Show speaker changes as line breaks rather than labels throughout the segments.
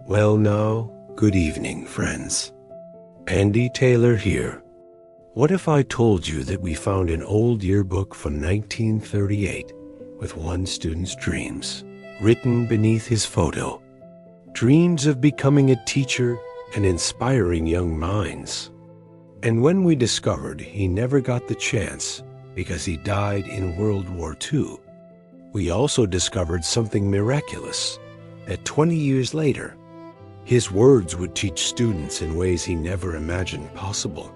Well now, good evening, friends. Andy Taylor here. What if I told you that we found an old yearbook from 1938 with one student's dreams, written beneath his photo? Dreams of becoming a teacher and inspiring young minds. And when we discovered he never got the chance because he died in World War II, we also discovered something miraculous, that 20 years later, his words would teach students in ways he never imagined possible.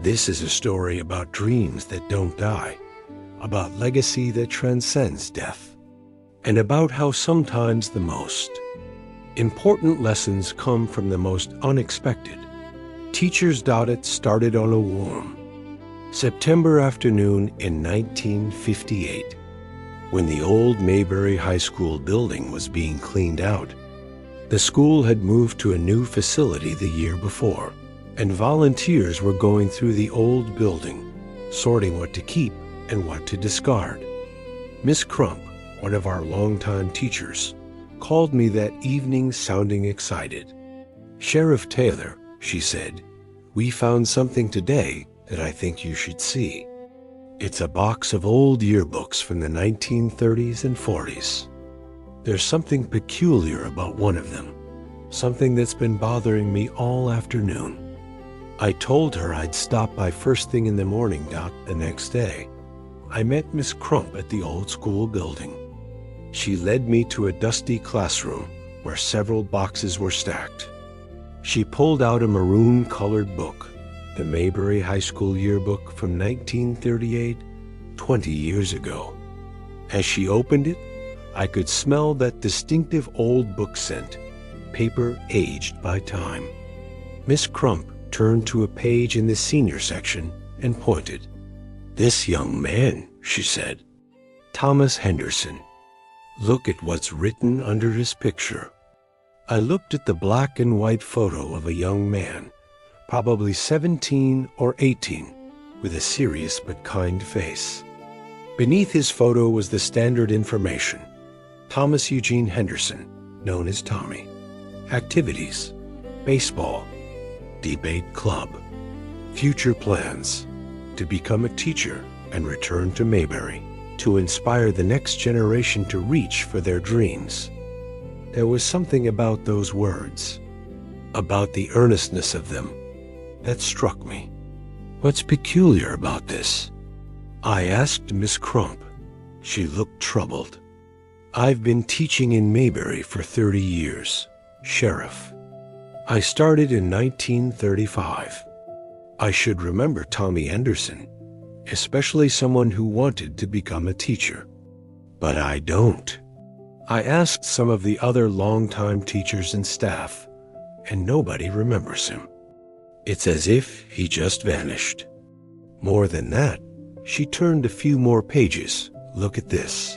This is a story about dreams that don't die, about legacy that transcends death, and about how sometimes the most important lessons come from the most unexpected. Teachers Dotted started on a warm September afternoon in 1958, when the old Mayberry High School building was being cleaned out. The school had moved to a new facility the year before, and volunteers were going through the old building, sorting what to keep and what to discard. Miss Crump, one of our longtime teachers, called me that evening sounding excited. "Sheriff Taylor," she said, "we found something today that I think you should see. It's a box of old yearbooks from the 1930s and 40s. There's something peculiar about one of them, something that's been bothering me all afternoon." I told her I'd stop by first thing in the morning, the next day. I met Miss Crump at the old school building. She led me to a dusty classroom where several boxes were stacked. She pulled out a maroon-colored book, the Mayberry High School yearbook from 1938, 20 years ago. As she opened it, I could smell that distinctive old book scent, paper aged by time. Miss Crump turned to a page in the senior section and pointed. "This young man," she said, "Thomas Henderson. Look at what's written under his picture." I looked at the black and white photo of a young man, probably 17 or 18, with a serious but kind face. Beneath his photo was the standard information: Thomas Eugene Henderson, known as Tommy. Activities: baseball, debate club. Future plans: to become a teacher and return to Mayberry, to inspire the next generation to reach for their dreams. There was something about those words, about the earnestness of them, that struck me. "What's peculiar about this?" I asked Miss Crump. She looked troubled. "I've been teaching in Mayberry for 30 years, Sheriff. I started in 1935. I should remember Tommy Henderson, especially someone who wanted to become a teacher. But I don't." I asked some of the other longtime teachers and staff, and nobody remembers him. It's as if he just vanished. More than that, she turned a few more pages. "Look at this."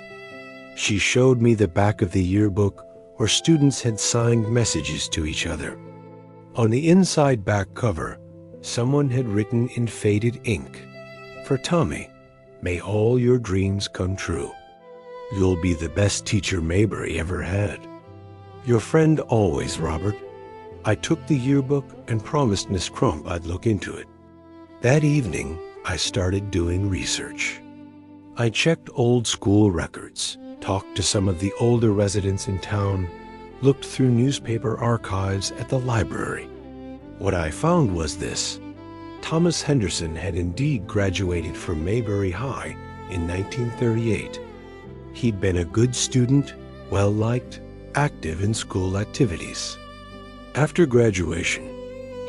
She showed me the back of the yearbook where students had signed messages to each other. On the inside back cover, someone had written in faded ink, "For Tommy, may all your dreams come true. You'll be the best teacher Mayberry ever had. Your friend always, Robert." I took the yearbook and promised Miss Crump I'd look into it. That evening, I started doing research. I checked old school records, talked to some of the older residents in town, looked through newspaper archives at the library. What I found was this: Thomas Henderson had indeed graduated from Mayberry High in 1938. He'd been a good student, well-liked, active in school activities. After graduation,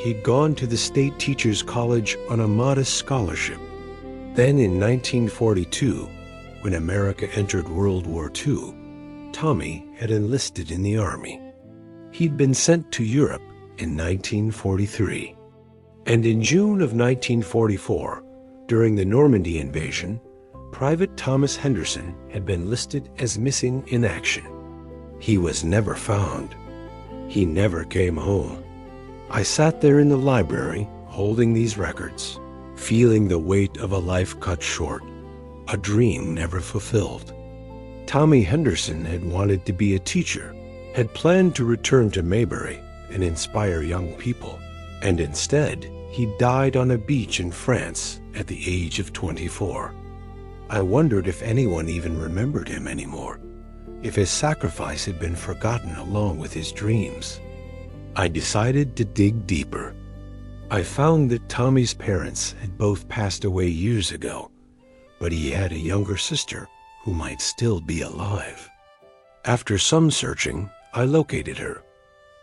he'd gone to the State Teachers College on a modest scholarship. Then in 1942, when America entered World War II, Tommy had enlisted in the Army. He'd been sent to Europe in 1943. And in June of 1944, during the Normandy invasion, Private Thomas Henderson had been listed as missing in action. He was never found. He never came home. I sat there in the library, holding these records, feeling the weight of a life cut short, a dream never fulfilled. Tommy Henderson had wanted to be a teacher, had planned to return to Mayberry and inspire young people, and instead, he died on a beach in France at the age of 24. I wondered if anyone even remembered him anymore, if his sacrifice had been forgotten along with his dreams. I decided to dig deeper. I found that Tommy's parents had both passed away years ago, but he had a younger sister who might still be alive. After some searching, I located her.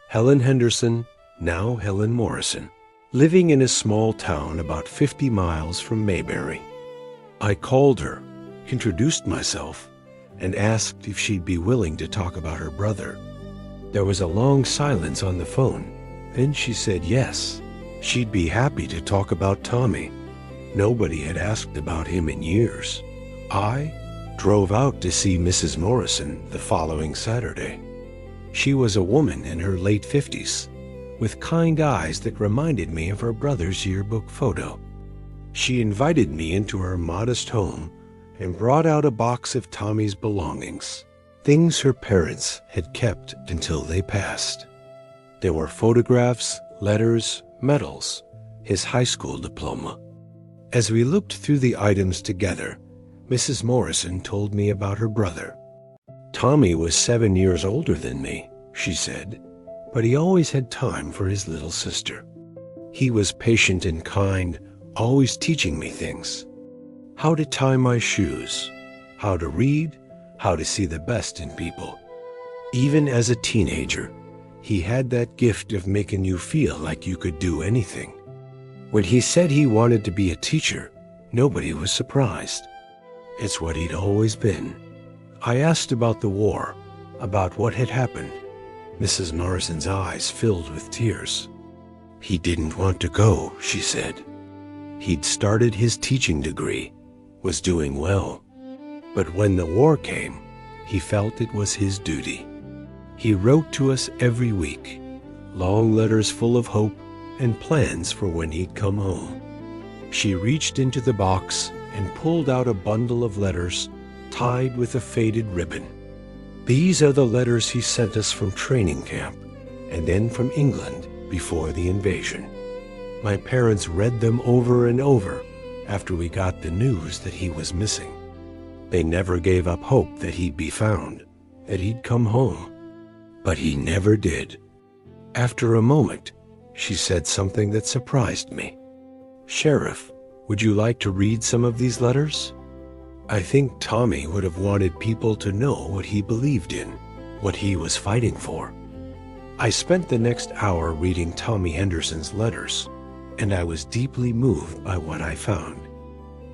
Helen Henderson, now Helen Morrison, living in a small town about 50 miles from Mayberry. I called her, introduced myself, and asked if she'd be willing to talk about her brother. There was a long silence on the phone. Then she said yes, she'd be happy to talk about Tommy. Nobody had asked about him in years. I drove out to see Mrs. Morrison the following Saturday. She was a woman in her late 50s, with kind eyes that reminded me of her brother's yearbook photo. She invited me into her modest home and brought out a box of Tommy's belongings, things her parents had kept until they passed. There were photographs, letters, medals, his high school diploma. As we looked through the items together, Mrs. Morrison told me about her brother. Tommy was 7 years older than me, she said, but he always had time for his little sister. He was patient and kind, always teaching me things. How to tie my shoes, how to read, how to see the best in people. Even as a teenager, he had that gift of making you feel like you could do anything. When he said he wanted to be a teacher, nobody was surprised. It's what he'd always been. I asked about the war, about what had happened. Mrs. Morrison's eyes filled with tears. He didn't want to go, she said. He'd started his teaching degree, was doing well. But when the war came, he felt it was his duty. He wrote to us every week, long letters full of hope and plans for when he'd come home. She reached into the box and pulled out a bundle of letters tied with a faded ribbon. These are the letters he sent us from training camp and then from England before the invasion. My parents read them over and over after we got the news that he was missing. They never gave up hope that he'd be found, that he'd come home. But he never did. After a moment, she said something that surprised me. "Sheriff, would you like to read some of these letters?" I think Tommy would have wanted people to know what he believed in, what he was fighting for. I spent the next hour reading Tommy Henderson's letters, and I was deeply moved by what I found.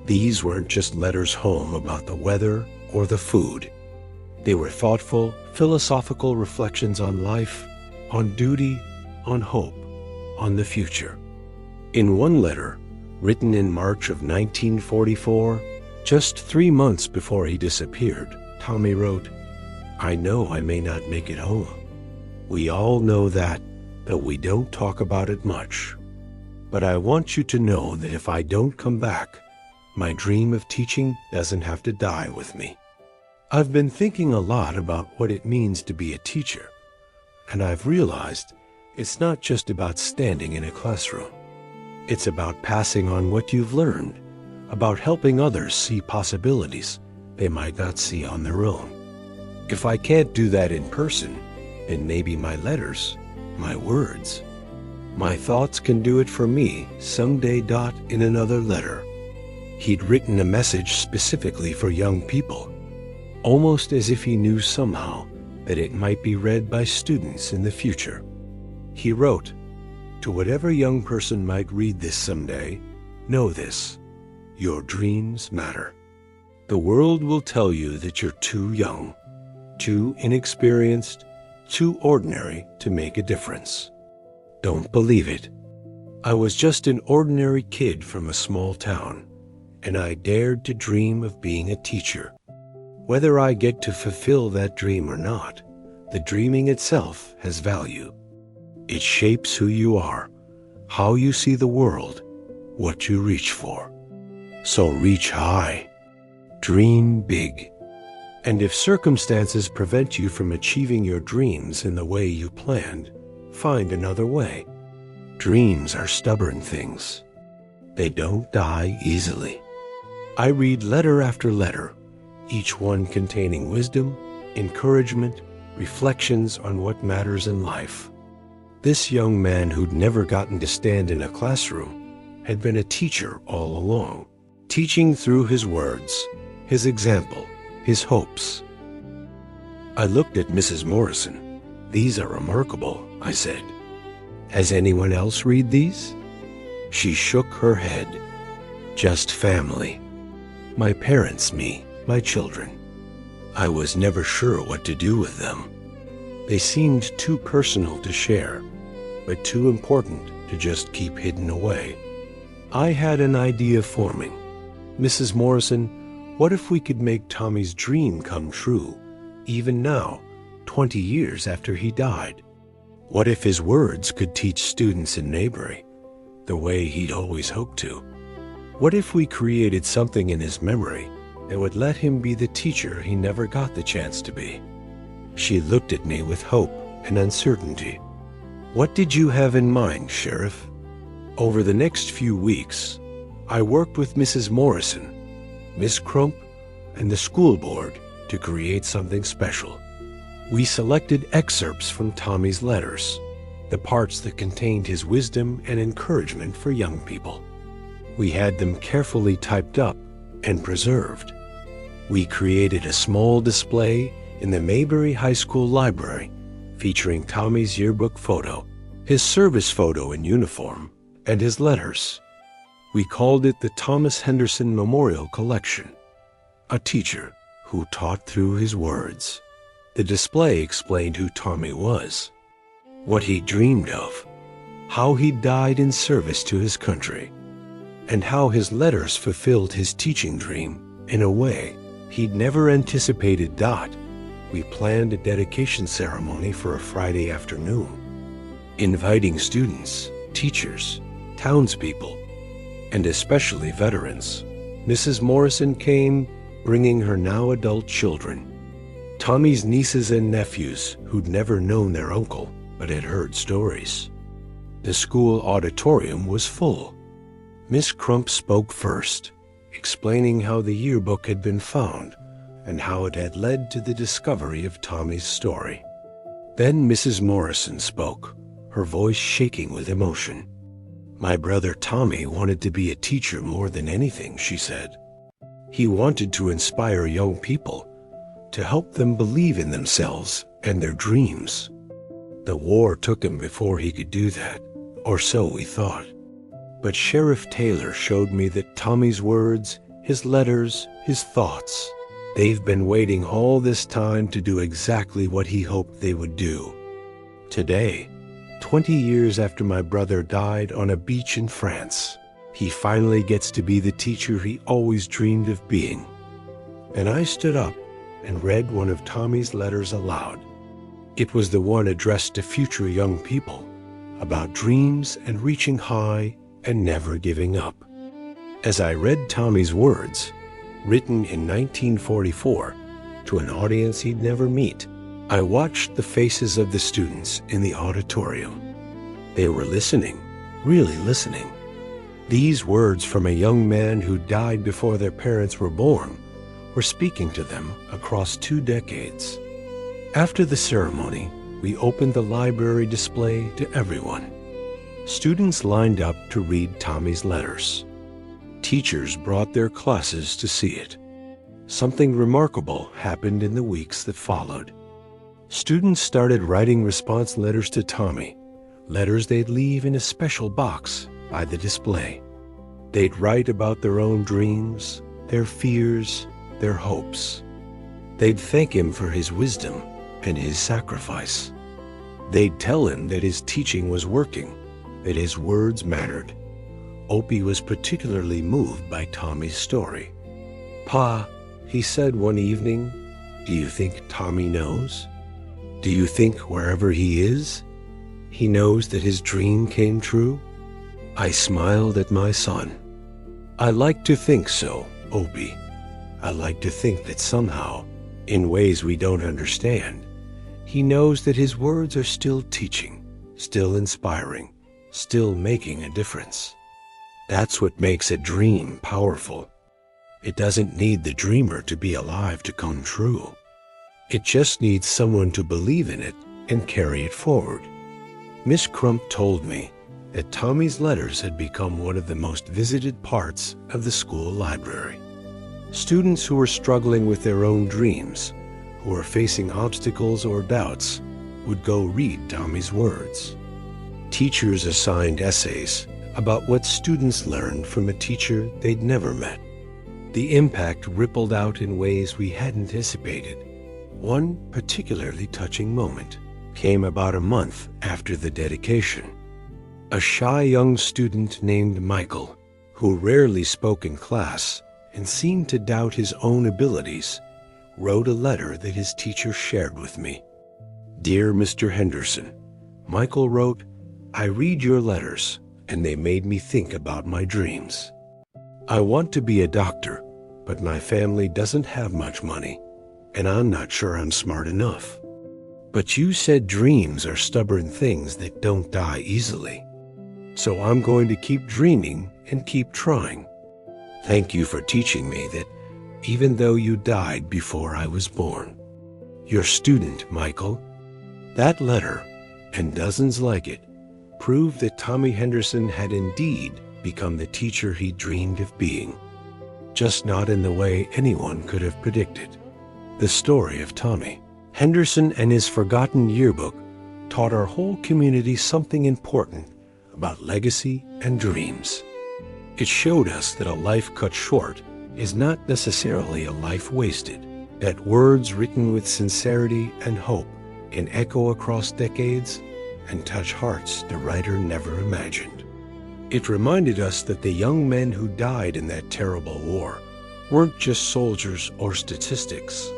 These weren't just letters home about the weather or the food. They were thoughtful, philosophical reflections on life, on duty, on hope, on the future. In one letter, written in March of 1944, just 3 months before he disappeared, Tommy wrote, "I know I may not make it home. We all know that, but we don't talk about it much. But I want you to know that if I don't come back, my dream of teaching doesn't have to die with me." I've been thinking a lot about what it means to be a teacher, and I've realized it's not just about standing in a classroom. It's about passing on what you've learned, about helping others see possibilities they might not see on their own. If I can't do that in person, then maybe my letters, my words, my thoughts can do it for me someday. In another letter, he'd written a message specifically for young people, almost as if he knew somehow that it might be read by students in the future. He wrote, "To whatever young person might read this someday, know this: your dreams matter. The world will tell you that you're too young, too inexperienced, too ordinary to make a difference. Don't believe it. I was just an ordinary kid from a small town, and I dared to dream of being a teacher. Whether I get to fulfill that dream or not, the dreaming itself has value. It shapes who you are, how you see the world, what you reach for. So reach high, dream big, And if circumstances prevent you from achieving your dreams in the way you planned, find another way. Dreams are stubborn things. They don't die easily. I read letter after letter, each one containing wisdom, encouragement, reflections on what matters in life. This young man who'd never gotten to stand in a classroom had been a teacher all along, teaching through his words, his example, his hopes. I looked at Mrs. Morrison. "These are remarkable," I said. "Has anyone else read these?" She shook her head. "Just family. My parents, me, my children. I was never sure what to do with them. They seemed too personal to share, but too important to just keep hidden away." I had an idea forming. "Mrs. Morrison, what if we could make Tommy's dream come true, even now, 20 years after he died? What if his words could teach students in Mayberry the way he'd always hoped to? What if we created something in his memory that would let him be the teacher he never got the chance to be?" She looked at me with hope and uncertainty. "What did you have in mind, Sheriff?" Over the next few weeks, I worked with Mrs. Morrison, Miss Crump, and the school board to create something special. We selected excerpts from Tommy's letters, the parts that contained his wisdom and encouragement for young people. We had them carefully typed up and preserved. We created a small display in the Mayberry High School library featuring Tommy's yearbook photo, his service photo in uniform, and his letters. We called it the Thomas Henderson Memorial Collection, a teacher who taught through his words. The display explained who Tommy was, what he dreamed of, how he died in service to his country, and how his letters fulfilled his teaching dream in a way he'd never anticipated. We planned a dedication ceremony for a Friday afternoon, inviting students, teachers, townspeople, and especially veterans. Mrs. Morrison came, bringing her now adult children, Tommy's nieces and nephews who'd never known their uncle but had heard stories. The school auditorium was full. Miss Crump spoke first, explaining how the yearbook had been found and how it had led to the discovery of Tommy's story. Then Mrs. Morrison spoke, her voice shaking with emotion. "My brother Tommy wanted to be a teacher more than anything," she said. "He wanted to inspire young people, to help them believe in themselves and their dreams. The war took him before he could do that, or so we thought. But Sheriff Taylor showed me that Tommy's words, his letters, his thoughts, they've been waiting all this time to do exactly what he hoped they would do. Today, 20 years after my brother died on a beach in France, he finally gets to be the teacher he always dreamed of being." And I stood up and read one of Tommy's letters aloud. It was the one addressed to future young people, about dreams and reaching high and never giving up. As I read Tommy's words, written in 1944, to an audience he'd never meet, I watched the faces of the students in the auditorium. They were listening, really listening. These words from a young man who died before their parents were born were speaking to them across 2 decades. After the ceremony, we opened the library display to everyone. Students lined up to read Tommy's letters. Teachers brought their classes to see it. Something remarkable happened in the weeks that followed. Students started writing response letters to Tommy, letters they'd leave in a special box by the display. They'd write about their own dreams, their fears, their hopes. They'd thank him for his wisdom and his sacrifice. They'd tell him that his teaching was working, that his words mattered. Opie was particularly moved by Tommy's story. "Pa," he said one evening, "do you think Tommy knows? Do you think wherever he is, he knows that his dream came true?" I smiled at my son. "I like to think so, Opie. I like to think that somehow In ways we don't understand, he knows that his words are still teaching, still inspiring, still making a difference. That's what makes a dream powerful. It doesn't need the dreamer to be alive to come true. It just needs someone to believe in it and carry it forward. Miss Crump told me that Tommy's letters had become one of the most visited parts of the school library. Students who were struggling with their own dreams, who were facing obstacles or doubts, would go read Tommy's words. Teachers assigned essays about what students learned from a teacher they'd never met. The impact rippled out in ways we hadn't anticipated. One particularly touching moment came about a month after the dedication. A shy young student named Michael, who rarely spoke in class and seemed to doubt his own abilities, wrote a letter that his teacher shared with me. "Dear Mr. Henderson," Michael wrote, "I read your letters, and they made me think about my dreams. I want to be a doctor, but my family doesn't have much money, and I'm not sure I'm smart enough. But you said dreams are stubborn things that don't die easily. So I'm going to keep dreaming and keep trying. Thank you for teaching me that even though you died before I was born. Your student, Michael." That letter, and dozens like it, proved that Tommy Henderson had indeed become the teacher he dreamed of being, just not in the way anyone could have predicted. The story of Tommy Henderson and his forgotten yearbook taught our whole community something important about legacy and dreams. It showed us that a life cut short is not necessarily a life wasted, that words written with sincerity and hope can echo across decades and touch hearts the writer never imagined. It reminded us that the young men who died in that terrible war weren't just soldiers or statistics.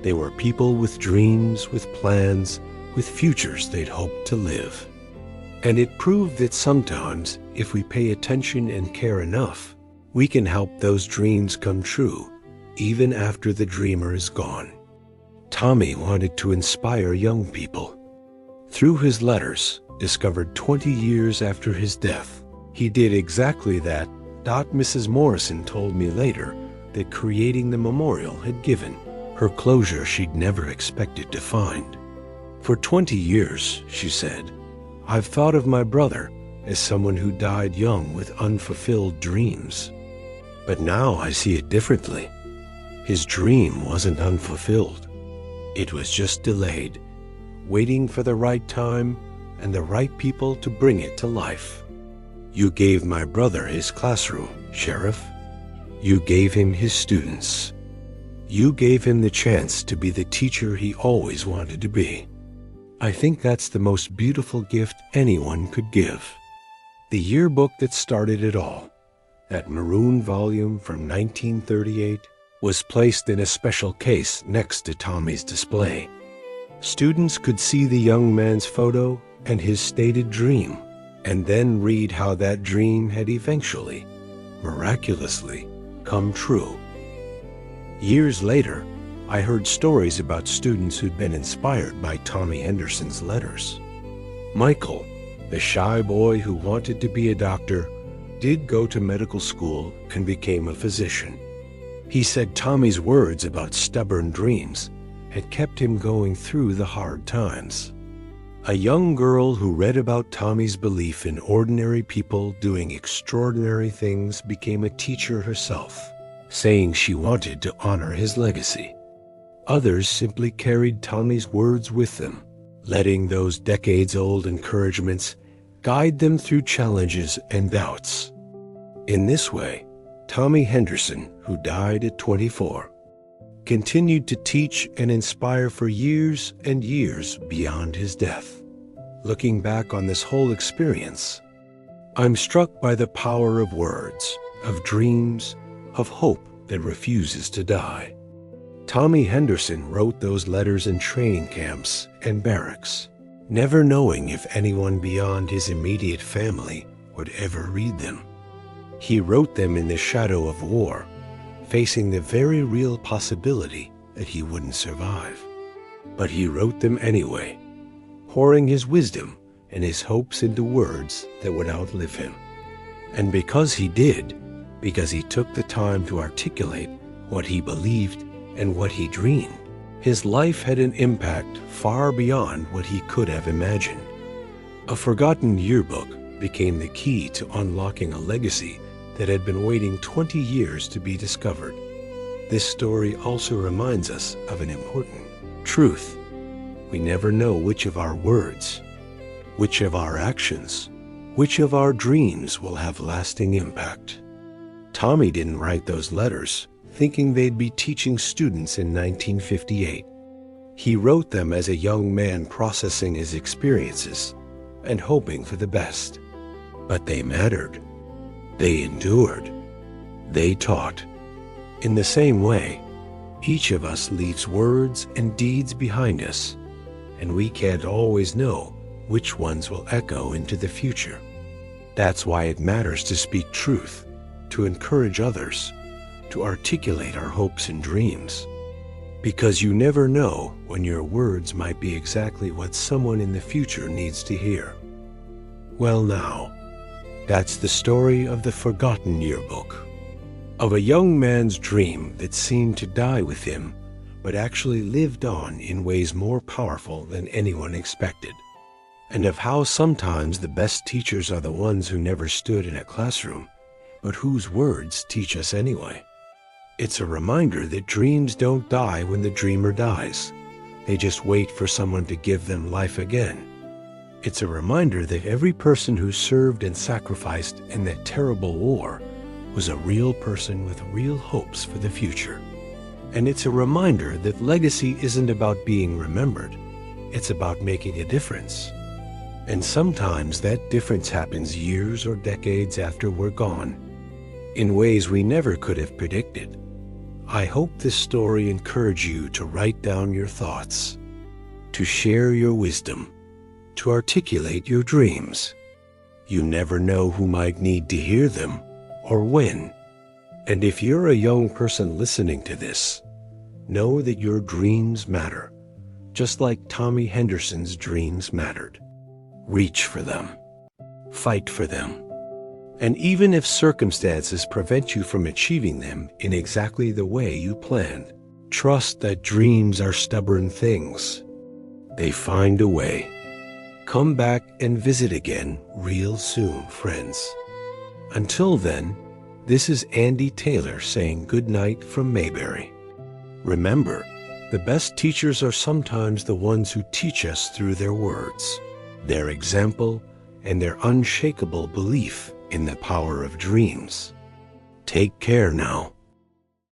They were people with dreams, with plans, with futures they'd hoped to live. And it proved that sometimes, if we pay attention and care enough, we can help those dreams come true, even after the dreamer is gone. Tommy wanted to inspire young people. Through his letters, discovered 20 years after his death, he did exactly that. Mrs. Morrison told me later that creating the memorial had given her closure she'd never expected to find. For 20 years, she said, I've thought of my brother as someone who died young with unfulfilled dreams. But now I see it differently. His dream wasn't unfulfilled. It was just delayed, waiting for the right time and the right people to bring it to life. You gave my brother his classroom, Sheriff. You gave him his students. You gave him the chance to be the teacher he always wanted to be. I think that's the most beautiful gift anyone could give. The yearbook that started it all, that maroon volume from 1938, was placed in a special case next to Tommy's display. Students could see the young man's photo and his stated dream, and then read how that dream had eventually, miraculously, come true. Years later, I heard stories about students who'd been inspired by Tommy Henderson's letters. Michael, the shy boy who wanted to be a doctor, did go to medical school and became a physician. He said Tommy's words about stubborn dreams had kept him going through the hard times. A young girl who read about Tommy's belief in ordinary people doing extraordinary things became a teacher herself, saying she wanted to honor his legacy. Others simply carried Tommy's words with them, letting those decades-old encouragements guide them through challenges and doubts. In this way, Tommy Henderson, who died at 24, continued to teach and inspire for years and years beyond his death. Looking back on this whole experience, I'm struck by the power of words, of dreams, of hope that refuses to die. Tommy Henderson wrote those letters in training camps and barracks, never knowing if anyone beyond his immediate family would ever read them. He wrote them in the shadow of war, facing the very real possibility that he wouldn't survive. But he wrote them anyway, pouring his wisdom and his hopes into words that would outlive him. And because he did, because he took the time to articulate what he believed and what he dreamed, his life had an impact far beyond what he could have imagined. A forgotten yearbook became the key to unlocking a legacy that had been waiting 20 years to be discovered. This story also reminds us of an important truth. We never know which of our words, which of our actions, which of our dreams will have lasting impact. Tommy didn't write those letters thinking they'd be teaching students in 1958. He wrote them as a young man processing his experiences and hoping for the best. But they mattered. They endured. They taught. In the same way, each of us leaves words and deeds behind us, and we can't always know which ones will echo into the future. That's why it matters to speak truth, to encourage others, to articulate our hopes and dreams. Because you never know when your words might be exactly what someone in the future needs to hear. Well now, that's the story of the forgotten yearbook, of a young man's dream that seemed to die with him, but actually lived on in ways more powerful than anyone expected, and of how sometimes the best teachers are the ones who never stood in a classroom, but whose words teach us anyway. It's a reminder that dreams don't die when the dreamer dies. They just wait for someone to give them life again. It's a reminder that every person who served and sacrificed in that terrible war was a real person with real hopes for the future. And it's a reminder that legacy isn't about being remembered. It's about making a difference. And sometimes that difference happens years or decades after we're gone, in ways we never could have predicted. I hope this story encouraged you to write down your thoughts, to share your wisdom, to articulate your dreams. You never know who might need to hear them or when. And if you're a young person listening to this, know that your dreams matter, just like Tommy Henderson's dreams mattered. Reach for them. Fight for them. And even if circumstances prevent you from achieving them in exactly the way you planned, trust that dreams are stubborn things. They find a way. Come back and visit again real soon, friends. Until then, this is Andy Taylor saying good night from Mayberry. Remember, the best teachers are sometimes the ones who teach us through their words, their example, and their unshakable belief in the power of dreams. Take care now.